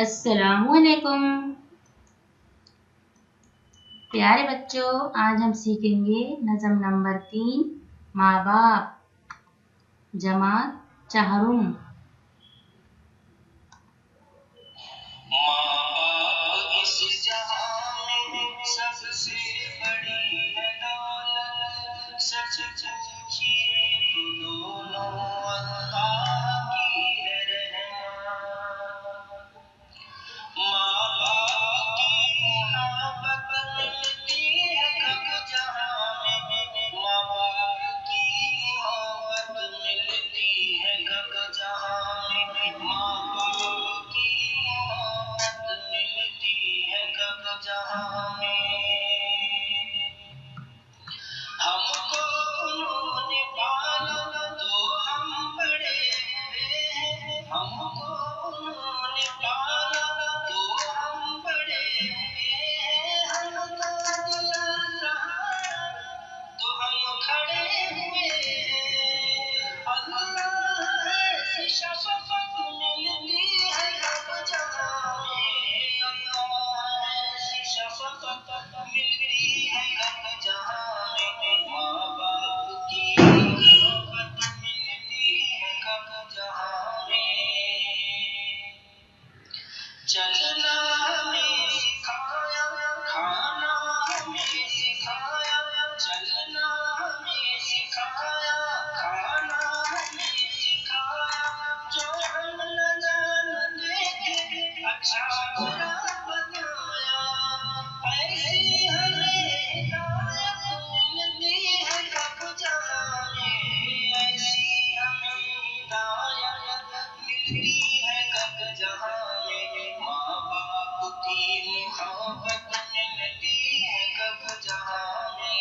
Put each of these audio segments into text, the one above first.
अस्सलामुअलैकुम प्यारे बच्चों, आज हम सीखेंगे नज़म नंबर 3 माँ बाप जमात चहरुम। माँ बाप इस जहां में सबसे बड़ी है दौलत, सच पूछिए तो दोनों अल्लाह की है रहमत। माँ बाप की मोहब्बत मिलती है कब जहां में, माँ बाप की मोहब्बत मिलती है कब जहां में, माँ बाप की मोहब्बत मिलती है कब जहां में। हमको उन्होंने पाला तो हम बड़े हुए, हमको उन्होंने पाला तो हम बड़े हुए, हमको दिया सहारा तो हम खड़े हुए। अल्लाह से शफ़क़त मिलती है कब जहां में, अल्लाह से शफ़क़त मिलती है कब जहां में, माँ बाप की मोहब्बत मिलती है कब जहां में। चलना हमें सिखाया, खाना हमें सिखाया, चलना हमें सिखाया, खाना हमें सिखाया, जो हम न जानते थे अच्छा बुरा बताया। ऐसी हमें हिदायत मिलती है कब जहां में, ऐसी हमें हिदायत मिलती है कब जहां में, माँ बाप की मोहब्बत मिलती है कब जहां में।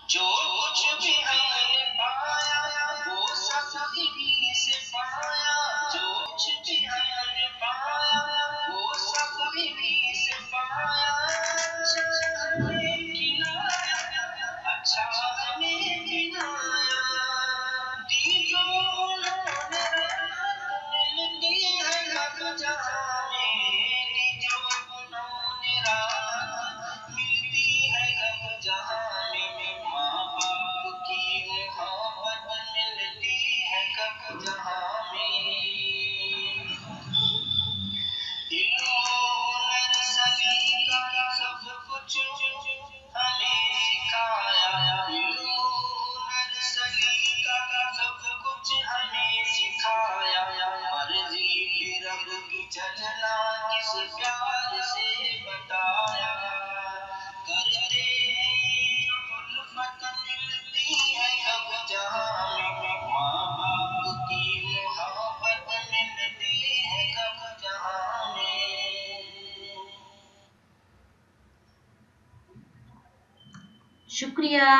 जो कुछ भी हमने पाया वो सब इन्हीं से पाया, जो कुछ भी हमने पाया वो सब इन्हीं से पाया। अच्छा हमें खिलाया, अच्छा हमें खिलाया, दी जो उन्होंने राहत मिलती है कब जहां में, दी जो उन्होंने राहत मिलती है कब जहां में, माँ बाप की मोहब्बत मिलती है कब जहां में। इल्म हुनर सलीका सब कुछ हमें सिखाया, इल्म हुनर सलीका सब कुछ हमें सिखाया। मर्जी पे रब की चलना किस प्यार से बताया, करते हैं जो उल्फत मिलती है कब जहां में, माँ बाप की मोहब्बत मिलती है कब जहां में। शुक्रिया।